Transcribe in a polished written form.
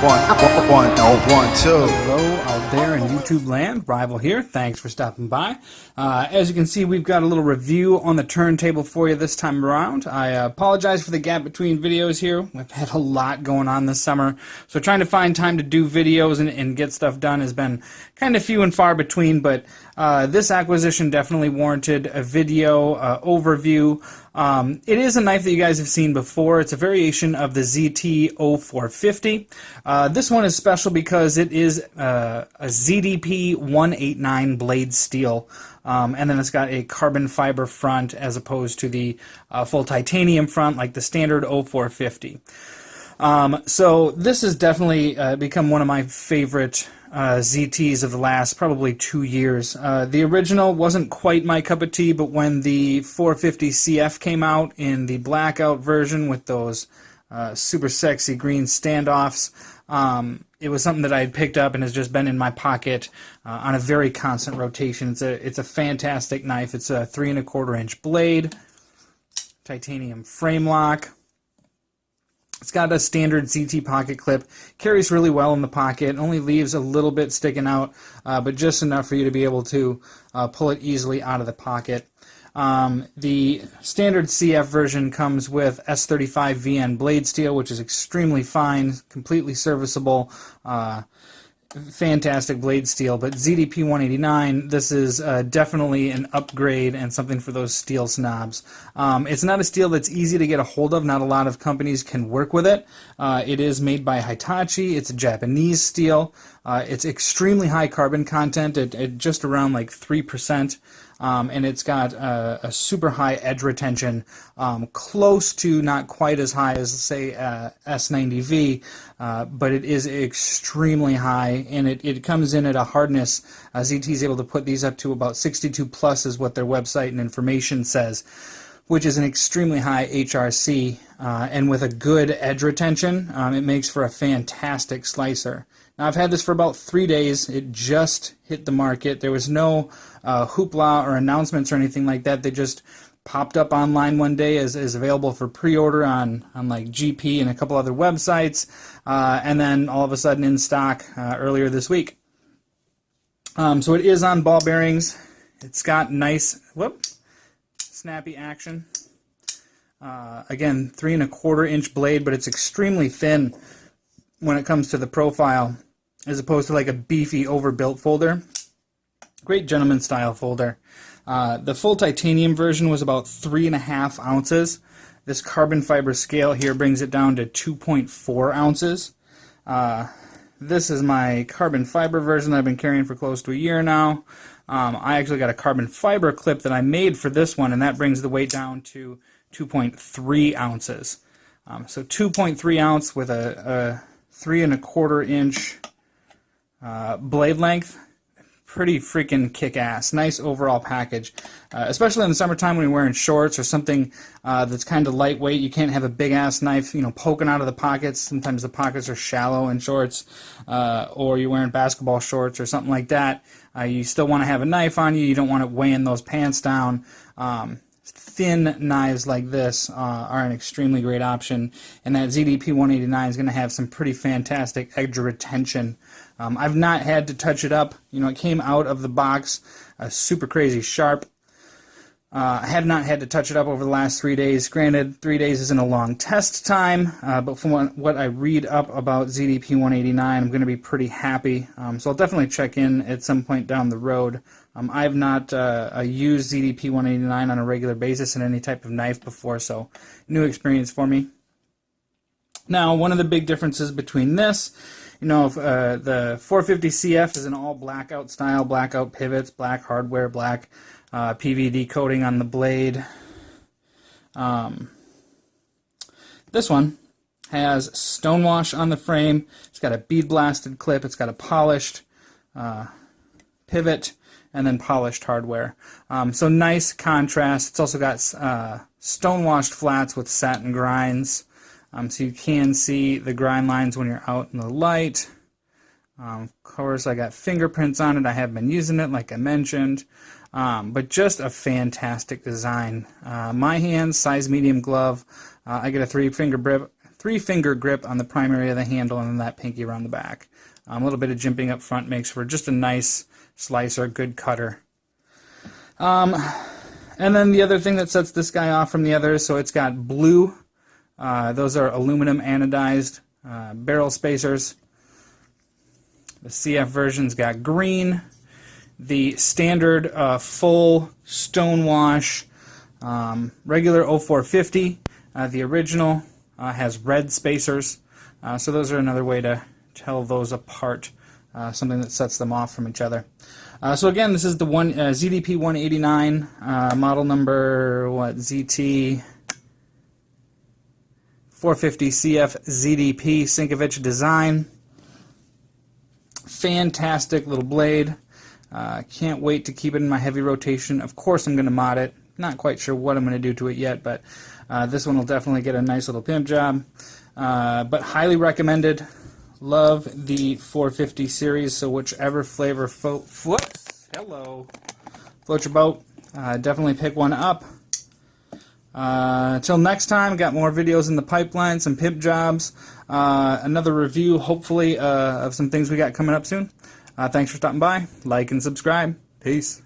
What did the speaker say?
1, 2. Hello out there in YouTube land, Rival here. Thanks for stopping by. As you can see, we've got a little review on the turntable for you this time around. I apologize for the gap between videos here. We've had a lot going on this summer, so trying to find time to do videos and get stuff done has been kind of few and far between, but this acquisition definitely warranted a video overview. It is a knife that you guys have seen before. It's a variation of the ZT-0450. This one is special because it is a ZDP 189 blade steel, and then it's got a carbon fiber front as opposed to the full titanium front like the standard 0450. So this has definitely become one of my favorite ZTs of the last probably 2 years. The original wasn't quite my cup of tea, but when the 450CF came out in the blackout version with those super sexy green standoffs, it was something that I had picked up and has just been in my pocket on a very constant rotation. It's a fantastic knife. It's a 3 1/4 inch blade, titanium frame lock. It's got a standard ZT pocket clip, carries really well in the pocket, only leaves a little bit sticking out, but just enough for you to be able to pull it easily out of the pocket. The standard CF version comes with S35 VN blade steel, which is extremely fine, completely serviceable, fantastic blade steel. But ZDP 189, this is definitely an upgrade and something for those steel snobs. It's not a steel that's easy to get a hold of. Not a lot of companies can work with it. It is made by Hitachi. It's a Japanese steel. It's extremely high carbon content at just around like 3%. And it's got a super high edge retention, close to not quite as high as, say, S90V, but it is extremely high, and it comes in at a hardness. ZT is able to put these up to about 62 plus is what their website and information says, which is an extremely high HRC, and with a good edge retention, it makes for a fantastic slicer. Now, I've had this for about 3 days. It just hit the market. There was no hoopla or announcements or anything like that. They just popped up online one day as available for pre-order on like GP and a couple other websites, and then all of a sudden in stock earlier this week. So it is on ball bearings. It's got nice, snappy action. Again, 3 1/4 inch blade, but it's extremely thin when it comes to the profile, as opposed to like a beefy overbuilt folder. Great gentleman style folder. The full titanium version was about 3 1/2 ounces. This carbon fiber scale here brings it down to 2.4 ounces. This is my carbon fiber version that I've been carrying for close to a year now. I actually got a carbon fiber clip that I made for this one, and that brings the weight down to 2.3 ounces. So 2.3 ounce with a 3 1/4 inch blade length. Pretty freaking kick-ass. Nice overall package, especially in the summertime when you're wearing shorts or something that's kind of lightweight. You can't have a big-ass knife, poking out of the pockets. Sometimes the pockets are shallow in shorts, or you're wearing basketball shorts or something like that. You still want to have a knife on you. You don't want it weighing those pants down. Thin knives like this are an extremely great option, and that ZDP 189 is going to have some pretty fantastic edge retention. I've not had to touch it up. It came out of the box super crazy sharp. I have not had to touch it up over the last 3 days. Granted, 3 days isn't a long test time, but from what I read up about ZDP 189, I'm going to be pretty happy. So I'll definitely check in at some point down the road. I have not used ZDP 189 on a regular basis in any type of knife before, so new experience for me. Now, one of the big differences between this, the 450CF is an all blackout style, blackout pivots, black hardware, black PVD coating on the blade. This one has stonewash on the frame. It's got a bead blasted clip. It's got a polished pivot and then polished hardware. So nice contrast. It's also got stonewashed flats with satin grinds. So you can see the grind lines when you're out in the light. Of course, I got fingerprints on it. I have been using it, like I mentioned. But just a fantastic design. My hands, size medium glove. I get a three finger 3-finger grip on the primary of the handle, and then that pinky around the back. A little bit of jimping up front makes for just a nice slicer, good cutter. And then the other thing that sets this guy off from the others, so it's got blue. Those are aluminum anodized barrel spacers. The CF version's got green. The standard full stonewash regular 0450, the original, has red spacers. So those are another way to tell those apart, something that sets them off from each other. So again, this is the ZDP 189, model number, ZT 450 CFZDP Sinkevich design. Fantastic little blade. Can't wait to keep it in my heavy rotation. Of course I'm going to mod it. Not quite sure what I'm going to do to it yet, but this one will definitely get a nice little pimp job. But highly recommended. Love the 450 series, so whichever flavor floats your boat, definitely pick one up. Till next time, got more videos in the pipeline, some pimp jobs, another review, hopefully, of some things we got coming up soon. Thanks for stopping by. Like and subscribe. Peace.